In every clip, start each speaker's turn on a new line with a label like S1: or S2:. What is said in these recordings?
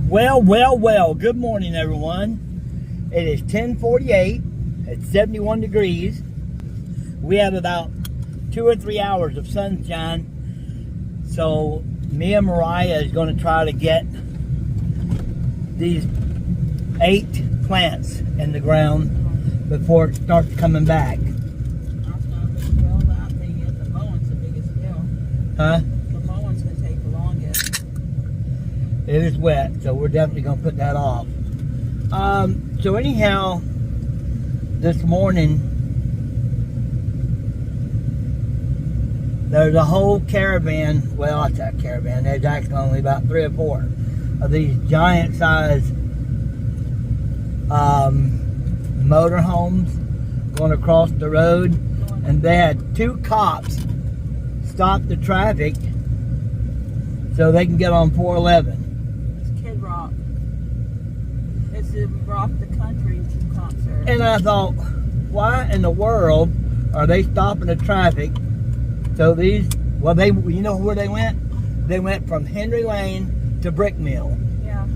S1: Well, good morning, everyone. It is 10:48. It's 71 degrees. We have about 2 or 3 hours of sunshine. So me and Mariah is going to try to get these 8 plants in the ground before it starts coming back. Huh?
S2: The mowing's going to take the longest.
S1: It is wet, so we're definitely going to put that off. So anyhow, this morning, there's a whole caravan. Well, it's a caravan. There's actually only about 3 or 4 of these giant-sized motorhomes going across the road, and they had 2 cops stop the traffic so they can get on 411.
S2: It's Kid Rock. It's the Rock the Country concert.
S1: And I thought, why in the world are they stopping the traffic? So these, well, you know where they went? They went from Henry Lane to Brick Mill.
S2: Yeah.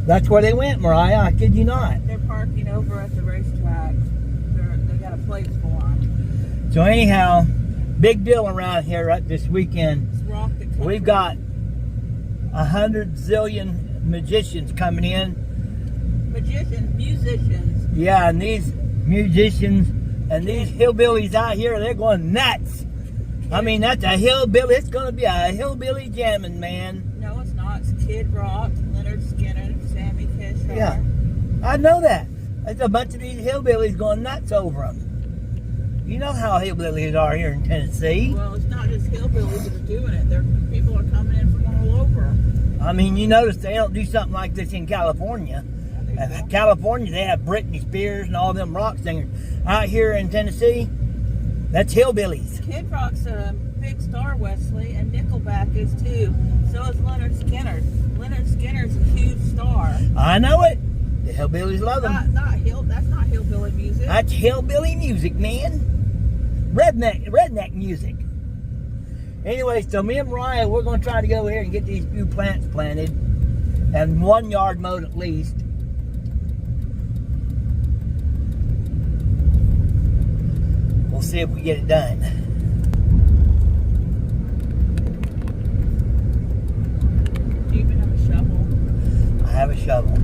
S1: That's where they went, Mariah. I kid you not.
S2: They're parking over at the racetrack. They got a place for them.
S1: So anyhow, big deal around here right this weekend.
S2: It's Rock the Country.
S1: We've got 100 zillion magicians coming in.
S2: Musicians.
S1: Yeah, and these musicians and these hillbillies out here, they're going nuts. I mean, that's a hillbilly. It's going to be a hillbilly jamming, man.
S2: No, it's not. It's Kid Rock, Leonard Skinner, Sammy Fisher.
S1: Yeah, I know that. There's a bunch of these hillbillies going nuts over them. You know how hillbillies are here in Tennessee.
S2: Well, it's not just hillbillies that are doing it. People are coming in from all over.
S1: I mean, you notice they don't do something like this in California. In California, they have Britney Spears and all them rock singers. Out here in Tennessee, that's hillbillies.
S2: Kid Rock's a big star, Wesley, and Nickelback is too. So is Leonard Skinner. Leonard Skinner's a huge star.
S1: I know it. The hillbillies love them.
S2: That's not hillbilly music.
S1: That's hillbilly music, man. Redneck music. Anyway, so me and Mariah, we're going to try to go here and get these few plants planted and 1 yard mowed at least. We'll see if we get it done.
S2: Do you even have a shovel?
S1: I have a shovel.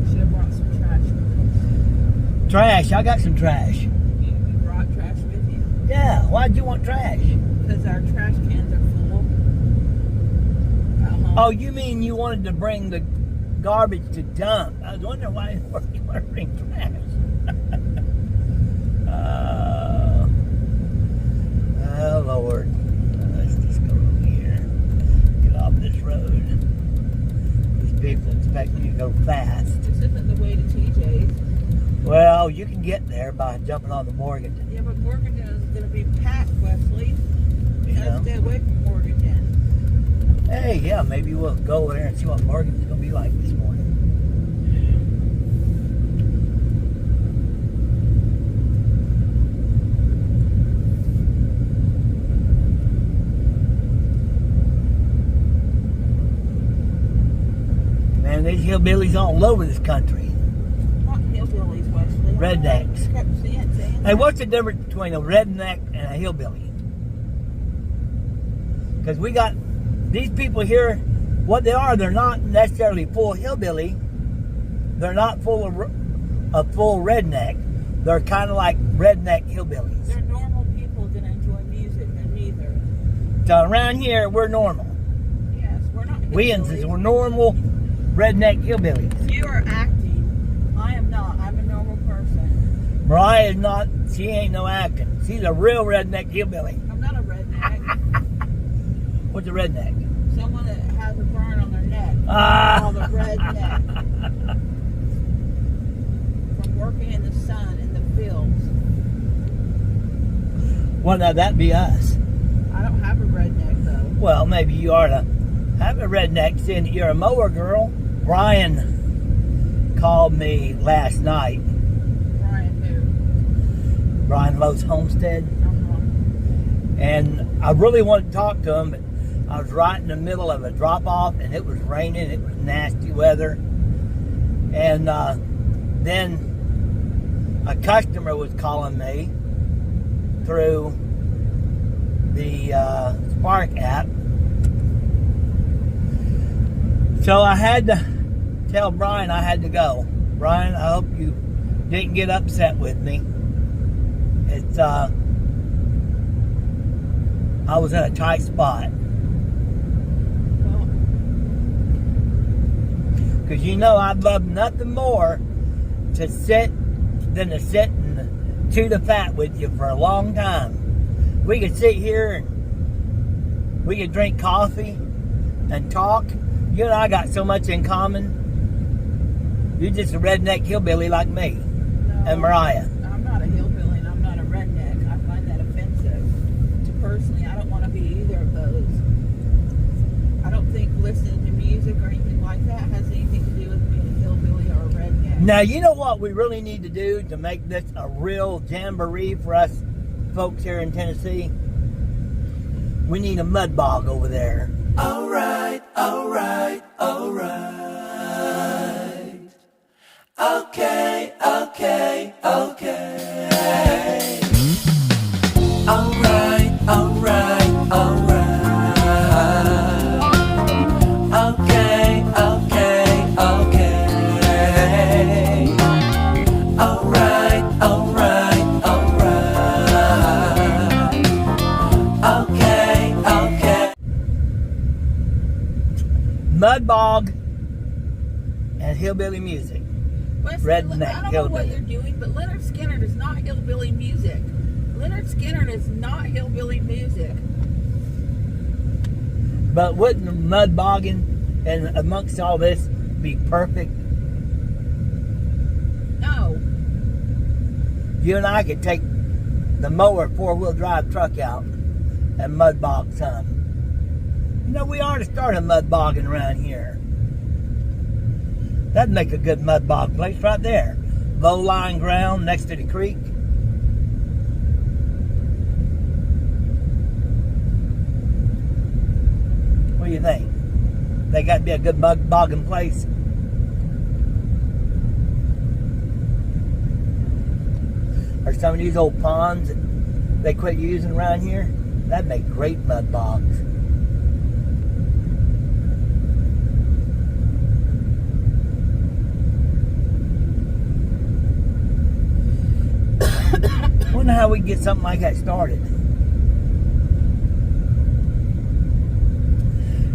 S2: Should have brought some trash with us.
S1: Trash. I got some trash.
S2: You brought trash with you?
S1: Yeah. Why'd you want trash?
S2: Because our trash cans are full. At home.
S1: Oh, you mean you wanted to bring the garbage to dump? I was wondering why you want to bring trash. Oh, Lord. Let's just go over here. Get off this road. These people expect you to go fast.
S2: This isn't the way to TJ's.
S1: Well, you can get there by jumping on the Morganton.
S2: Yeah, but Morganton is going to be packed, Wesley. You
S1: Yeah.
S2: gotta stay away from Morganton.
S1: Hey, yeah, maybe we'll go over there and see what Morganton's going to be like this morning. Man, there's hillbillies all over this country.
S2: Not hillbillies, Wesley.
S1: Rednecks.
S2: I kept saying
S1: Hey,
S2: that.
S1: what's the difference between a redneck and a hillbilly? Because we got these people here, what they are, they're not necessarily full hillbilly. They're not full of full redneck. They're kind of like redneck hillbillies.
S2: They're normal people that enjoy music, and neither.
S1: So around here, we're normal.
S2: Yes, we're not
S1: We're normal redneck hillbillies.
S2: You are acting. I am not. I'm a normal person.
S1: Mariah is not, she ain't no acting. She's a real redneck hillbilly.
S2: I'm not a redneck.
S1: What's a redneck?
S2: Someone that has a burn on their neck.
S1: Ah.
S2: Called a redneck. From working in the sun in the fields.
S1: Well, now that'd be us.
S2: I don't have a redneck though.
S1: Well, maybe you ought to have a redneck seeing that you're a mower girl. Brian called me last night.
S2: Brian who?
S1: Brian Lowe's Homestead. And I really wanted to talk to him, but I was right in the middle of a drop-off, and it was raining. It was nasty weather. And then a customer was calling me through the Spark app. So I had to tell Brian I had to go. Brian, I hope you didn't get upset with me. It's I was in a tight spot. Because you know I'd love nothing more to sit than to sit and chew the fat with you for a long time. We could sit here and we could drink coffee and talk. You and I got so much in common. You're just a redneck hillbilly like me.
S2: No,
S1: and Mariah.
S2: I'm not a hillbilly and I'm not a redneck. I find that offensive. Personally, I don't want to be either of those. I don't think listening to music or anything like that has anything to do with being a hillbilly or a redneck.
S1: Now, you know what we really need to do to make this a real jamboree for us folks here in Tennessee? We need a mud bog over there.
S3: All right, all right, all right. Okay, okay, okay. All right, all right, all right. Okay, okay, okay. All right, all right, all right. Okay, okay.
S1: Mud bog and hillbilly music.
S2: Wesley,
S1: Redneck
S2: I don't know what
S1: hillbilly.
S2: you're doing, but Leonard Skinner is not hillbilly music. Leonard Skinner is not hillbilly music.
S1: But wouldn't mud bogging and amongst all this be perfect?
S2: No.
S1: You and I could take the mower 4-wheel drive truck out and mud bog some. You know, we ought to start a mud bogging around here. That'd make a good mud bog place right there. Low-lying ground next to the creek. What do you think? They got to be a good mud bogging place. Or some of these old ponds that they quit using around here. That'd make great mud bogs. Wonder how we can get something like that started.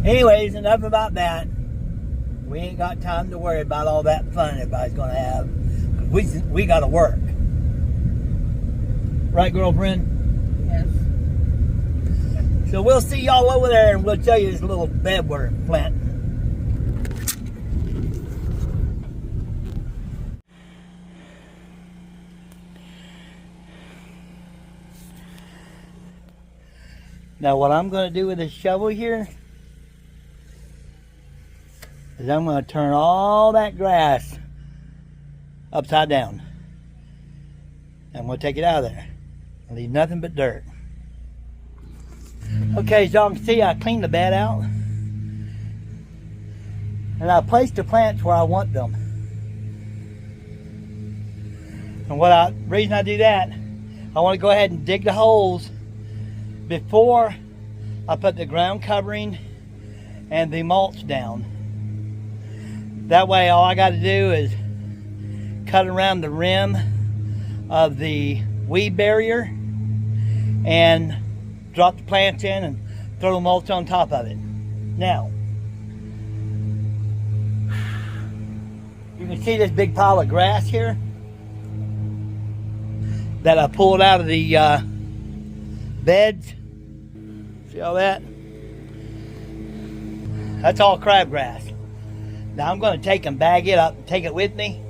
S1: Anyways, enough about that. We ain't got time to worry about all that fun everybody's gonna have. We gotta work. Right, girlfriend?
S2: Yes.
S1: So we'll see y'all over there and we'll show you this little bed we're planting. Now what I'm going to do with this shovel here is I'm going to turn all that grass upside down. I'm going to take it out of there and leave nothing but dirt. Okay, as y'all can see, I cleaned the bed out and I placed the plants where I want them. And reason I do that, I want to go ahead and dig the holes before I put the ground covering and the mulch down. That way all I got to do is cut around the rim of the weed barrier and drop the plants in and throw the mulch on top of it. Now, you can see this big pile of grass here that I pulled out of the beds. See all that? That's all crabgrass. Now I'm going to take and bag it up and take it with me,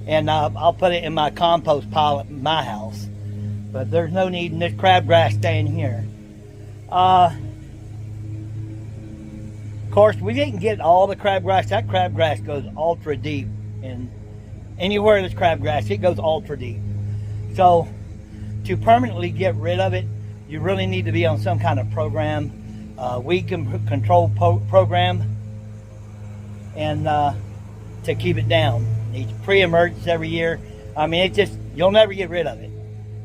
S1: and I'll put it in my compost pile at my house. But there's no need in this crabgrass staying here. Of course, we didn't get all the crabgrass. That crabgrass goes ultra deep, and anywhere there's crabgrass, it goes ultra deep. So to permanently get rid of it, you really need to be on some kind of program weed control program, and to keep it down. It's pre-emergence every year. I mean, it's just, you'll never get rid of it,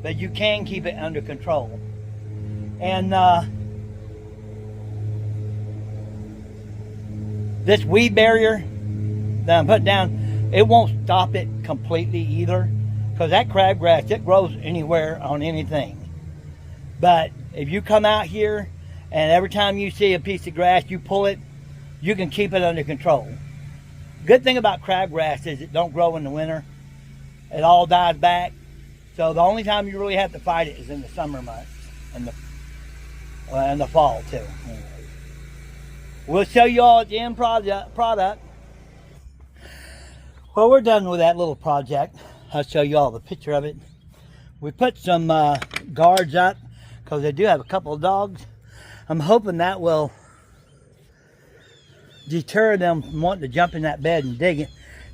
S1: but you can keep it under control. And this weed barrier that I'm putting down, it won't stop it completely either, because that crabgrass, it grows anywhere on anything. But if you come out here and every time you see a piece of grass, you pull it, you can keep it under control. Good thing about crabgrass is it don't grow in the winter. It all dies back. So the only time you really have to fight it is in the summer months and the fall too. Anyways, we'll show you all at the end product. Well, we're done with that little project. I'll show you all the picture of it. We put some guards up because they do have a couple of dogs. I'm hoping that will deter them from wanting to jump in that bed and dig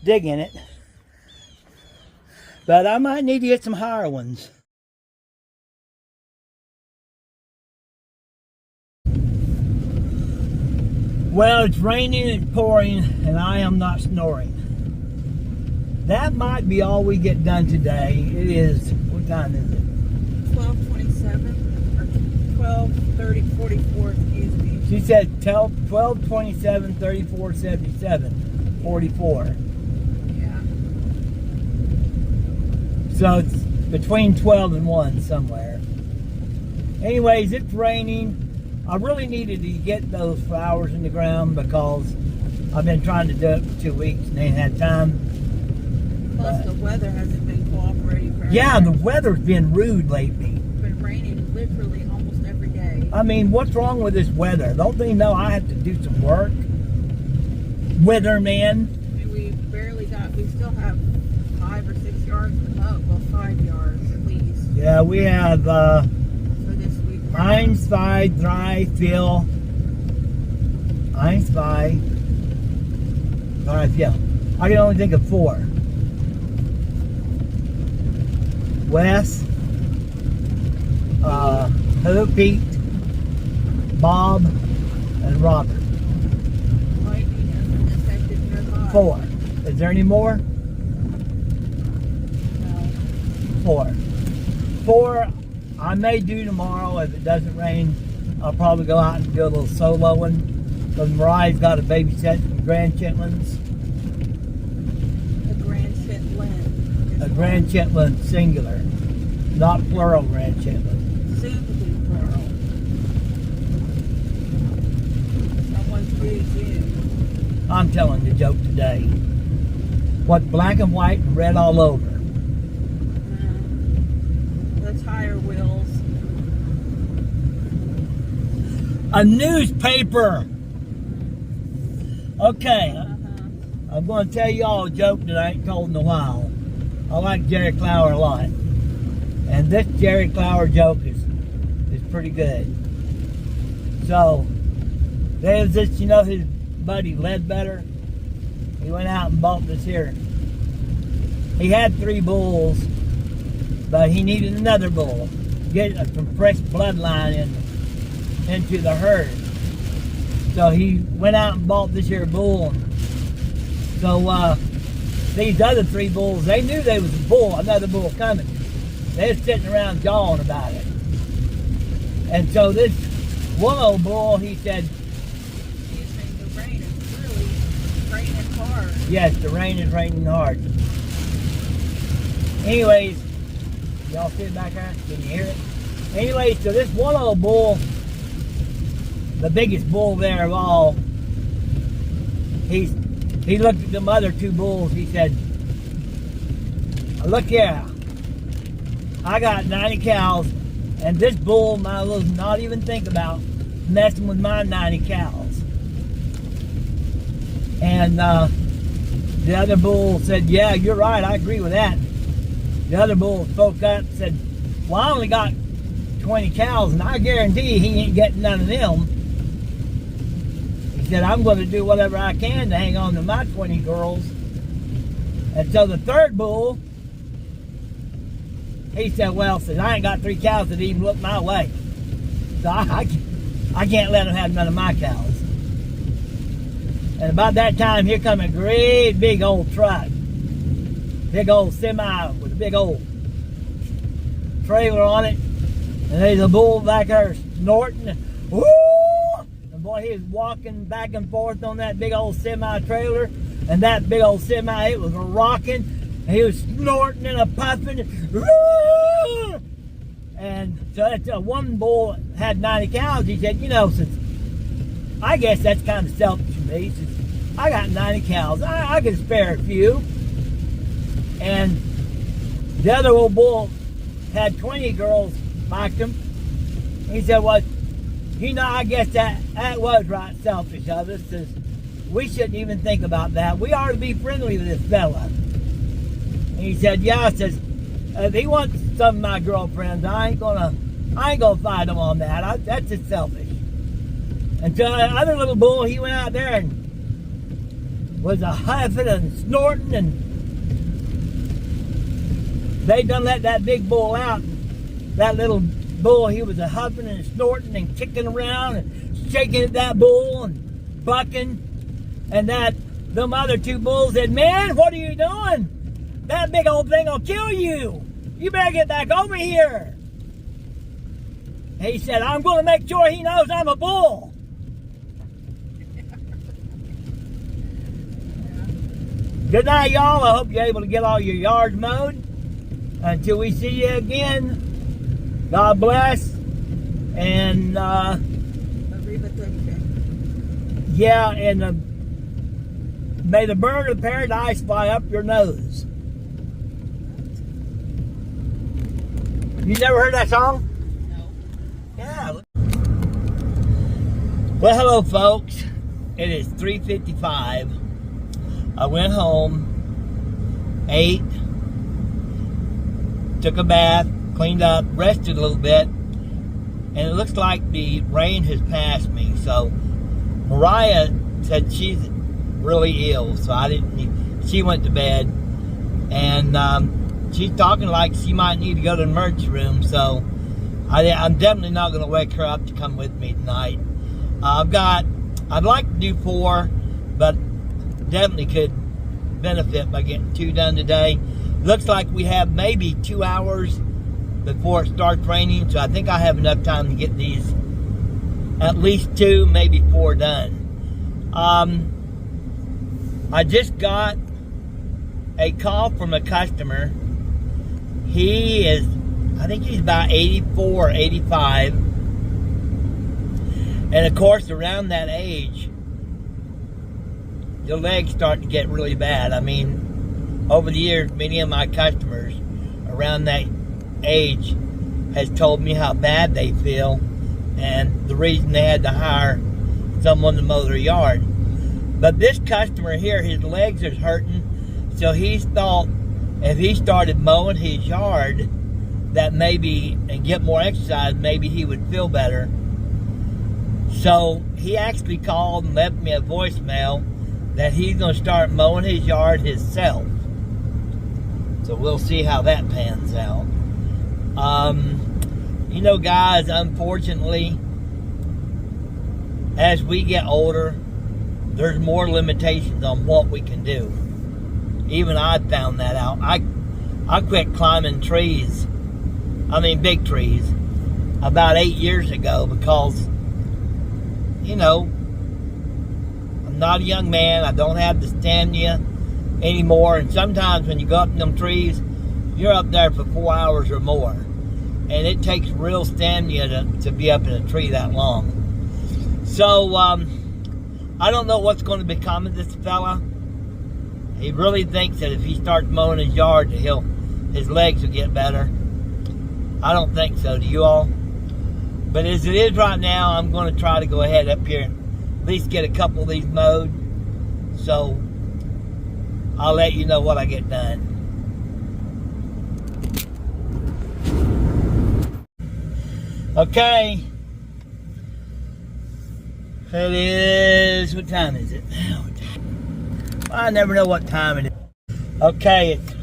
S1: in it. But I might need to get some higher ones. Well, it's raining, it's pouring, and I am not snoring. That might be all we get done today. It is, what time is it?
S2: 12:27 or 12:30, 44, excuse me.
S1: She said 12:27, 34, 77, 44.
S2: Yeah.
S1: So it's between 12 and 1 somewhere. Anyways, it's raining. I really needed to get those flowers in the ground because I've been trying to do it for 2 weeks and ain't had time.
S2: Plus the weather hasn't been cooperating for
S1: Yeah, the weather's been rude lately.
S2: It's been raining literally almost every day.
S1: I mean, what's wrong with this weather? Don't they know I have to do some work? Weatherman.
S2: I mean, we still have 5 or 6 yards to mow. Well, 5 yards at least.
S1: Yeah, we have
S2: For this week.
S1: eins, zwei, drei, vier. Eins, zwei, drei, vier. I can only think of 4. Wes, hello Pete, Bob, and Robert.
S2: Lightning has been detected nearby.
S1: 4. Is there any more?
S2: No.
S1: 4. 4 I may do tomorrow if it doesn't rain. I'll probably go out and do a little soloing because Mariah's got to babysit some Grand Chitlins.
S2: A Grand Chitlin.
S1: A Grand Chitlin singular, not plural Grand Chitlin.
S2: Soon to be plural. Someone's due June.
S1: I'm telling the joke today. What, black and white and red all over?
S2: The tire wheels.
S1: A newspaper! Okay, I'm going to tell you all a joke that I ain't told in a while. I like Jerry Clower a lot. And this Jerry Clower joke is pretty good. So, there's this, you know, his buddy Ledbetter. He went out and bought this here. He had 3 bulls, but he needed another bull. Get some fresh bloodline into the herd. So he went out and bought this here bull. So these other 3 bulls, they knew there was a bull, another bull coming. They were sitting around jawing about it. And so this one old bull, he said,
S2: Excuse me, the rain is really raining hard.
S1: yes, the rain is raining hard. Anyways, y'all see it back there? Can you hear it? Anyways, so this one old bull, the biggest bull there of all, he looked at them other 2 bulls. He said, look here, I got 90 cows, and this bull might as well not even think about messing with my 90 cows. And the other bull said, yeah, you're right, I agree with that. The other bull spoke up and said, well, I only got 20 cows, and I guarantee he ain't getting none of them. He said, I'm going to do whatever I can to hang on to my 20 girls. And so the third bull, he said, well, since I ain't got 3 cows that even look my way, so I can't let them have none of my cows. And about that time, here come a great big old truck. Big old semi with a big old trailer on it. And there's a bull back there snorting. Woo! And boy, he was walking back and forth on that big old semi-trailer. And that big old semi, it was rocking. And he was snorting and a puffing. Woo! And so that one bull had 90 cows. He said, you know, since I guess that's kind of selfish of me. Since I got 90 cows, I can spare a few. And the other old bull had 20 girls like him. He said, well, you know, I guess that was right selfish of us. Says, we shouldn't even think about that. We ought to be friendly with this fella. And he said, yeah, says, if he wants some of my girlfriends, I ain't gonna fight him on that. That's just selfish. And so the other little bull, he went out there and was a huffing and snorting, and they done let that big bull out. That little bull, he was a huffing and snorting and kicking around and shaking at that bull and bucking. And them other two bulls said, man, what are you doing? That big old thing will kill you. You better get back over here. He said, I'm going to make sure he knows I'm a bull. Good night, y'all. I hope you're able to get all your yards mowed. Until we see you again, God bless. And, yeah, and may the bird of paradise fly up your nose. You never heard that song?
S2: No.
S1: Yeah. Well, hello, folks. It is 3:55. I went home, ate, took a bath, cleaned up, rested a little bit, and it looks like the rain has passed me. So Mariah said she's really ill, so she went to bed, and she's talking like she might need to go to the emergency room, so I'm definitely not going to wake her up to come with me tonight. I'd like to do 4, but definitely could benefit by getting 2 done today. Looks like we have maybe 2 hours before it starts raining, so I think I have enough time to get these at least 2, maybe 4 done. I just got a call from a customer. He is, I think he's about 84 or 85. And of course, around that age, your legs start to get really bad. I mean, over the years, many of my customers around that age has told me how bad they feel and the reason they had to hire someone to mow their yard. But this customer here, his legs are hurting, so he's thought if he started mowing his yard, that maybe, and get more exercise, maybe he would feel better. So he actually called and left me a voicemail that he's going to start mowing his yard himself. So we'll see how that pans out. You know, guys, unfortunately, as we get older, there's more limitations on what we can do. Even I found that out. I quit climbing trees, big trees, about 8 years ago because, you know, I'm not a young man. I don't have the stamina anymore. And sometimes when you go up in them trees, you're up there for 4 hours or more. And it takes real stamina to be up in a tree that long. So, I don't know what's going to become of this fella. He really thinks that if he starts mowing his yard, his legs will get better. I don't think so. Do you all? But as it is right now, I'm going to try to go ahead up here and at least get a couple of these mowed. So, I'll let you know what I get done. Okay. It is, what time is it? I never know what time it is. Okay, it's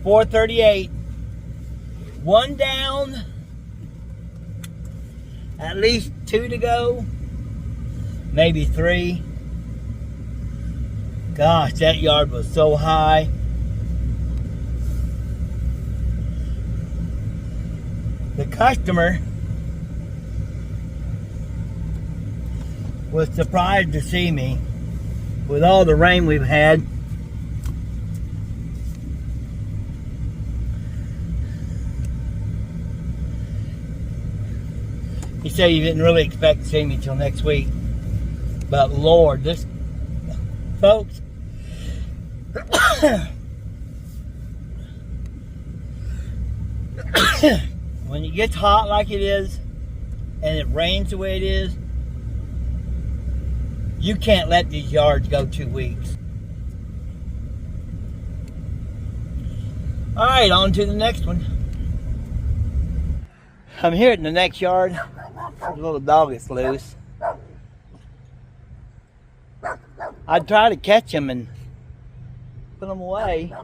S1: 4:38. One down, At least 2 to go, maybe 3. Gosh, that yard was so high. The customer was surprised to see me with all the rain we've had. He said he didn't really expect to see me till next week. But Lord, this, folks, when it gets hot like it is, and it rains the way it is, you can't let these yards go 2 weeks. All right, on to the next one. I'm here in the next yard. There's a little dog that's loose. I'd try to catch him and put him away,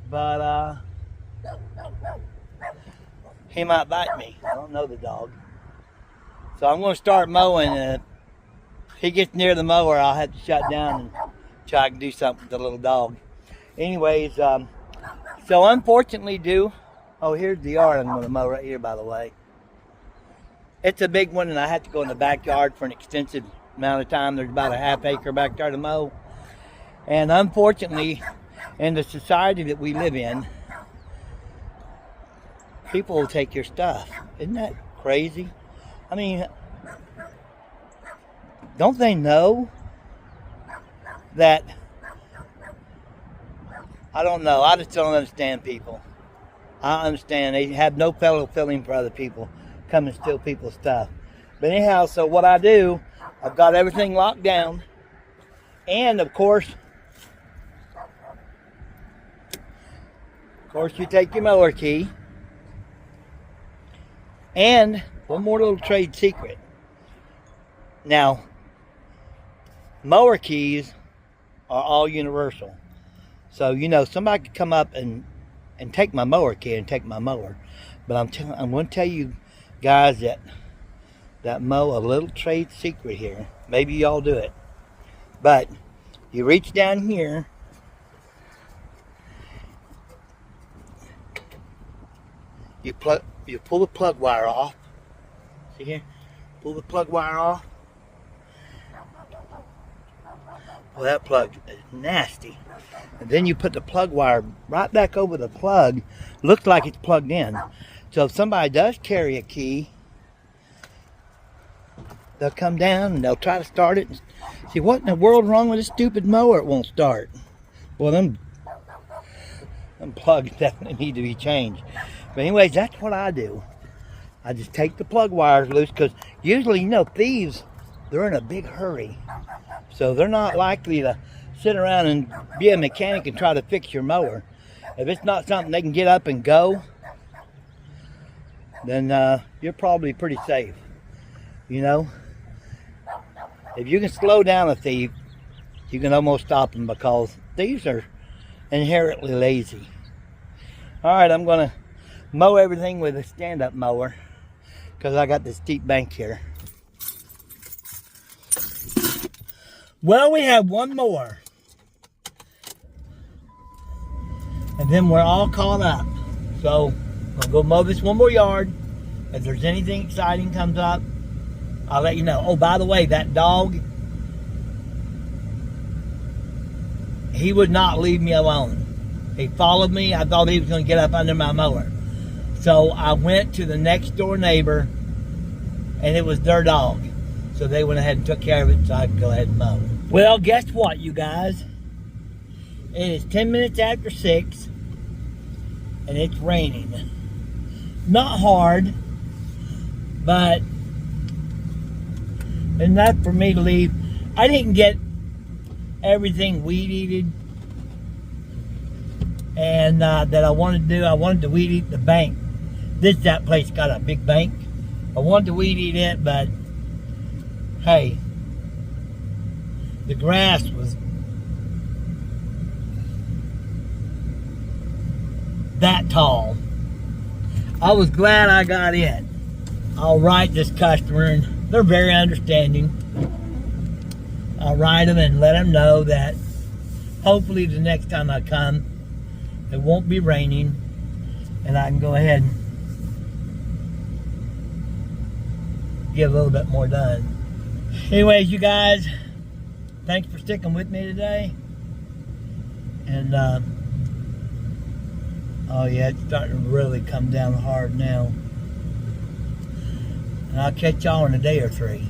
S1: but he might bite me. I don't know the dog. So I'm going to start mowing. If he gets near the mower, I'll have to shut down and try to do something with the little dog. Anyways, so unfortunately oh, here's the yard I'm going to mow right here, by the way. It's a big one, and I have to go in the backyard for an extensive amount of time. There's about a half-acre back there to mow. And unfortunately, in the society that we live in, people will take your stuff. Isn't that crazy? I mean, don't they know that? I don't know. I just don't understand people. I understand they have no fellow feeling for other people. Come and steal people's stuff. But anyhow, so what I do, I've got everything locked down. And of course, you take your mower key. And one more little trade secret. Now, mower keys are all universal. So, you know, somebody could come up and take my mower key and take my mower. But I'm going to tell you guys that mow a little trade secret here. Maybe y'all do it. But you reach down here. You pull the plug wire off. See here? Pull the plug wire off. Well, that plug is nasty. And then you put the plug wire right back over the plug. Looks like it's plugged in. So if somebody does carry a key, they'll come down and they'll try to start it. See, what in the world's wrong with this stupid mower? It won't start. Well, them plugs definitely need to be changed. But anyways, that's what I do. I just take the plug wires loose because usually, you know, thieves, they're in a big hurry. So they're not likely to sit around and be a mechanic and try to fix your mower. If it's not something they can get up and go, then you're probably pretty safe. You know, if you can slow down a thief, you can almost stop them because thieves are inherently lazy. All right, I'm going to mow everything with a stand-up mower because I got this steep bank here. Well, we have one more. And then we're all caught up. So, I'll go mow this one more yard. If there's anything exciting comes up, I'll let you know. Oh, by the way, that dog, he would not leave me alone. He followed me. I thought he was going to get up under my mower. So, I went to the next door neighbor, and it was their dog. So, they went ahead and took care of it so I could go ahead and mow. Well, guess what, you guys? It is 10 minutes after 6, and it's raining. Not hard, but enough for me to leave. I didn't get everything weed eated and that I wanted to do. I wanted to weed eat the bank. That place got a big bank. I wanted to weed eat it, but hey, the grass was that tall. I was glad I got in. I'll write this customer, and they're very understanding. I'll write them and let them know that hopefully the next time I come, it won't be raining, and I can go ahead and get a little bit more done. Anyways, you guys, thanks for sticking with me today. And oh yeah, it's starting to really come down hard now. And I'll catch y'all in a day or three.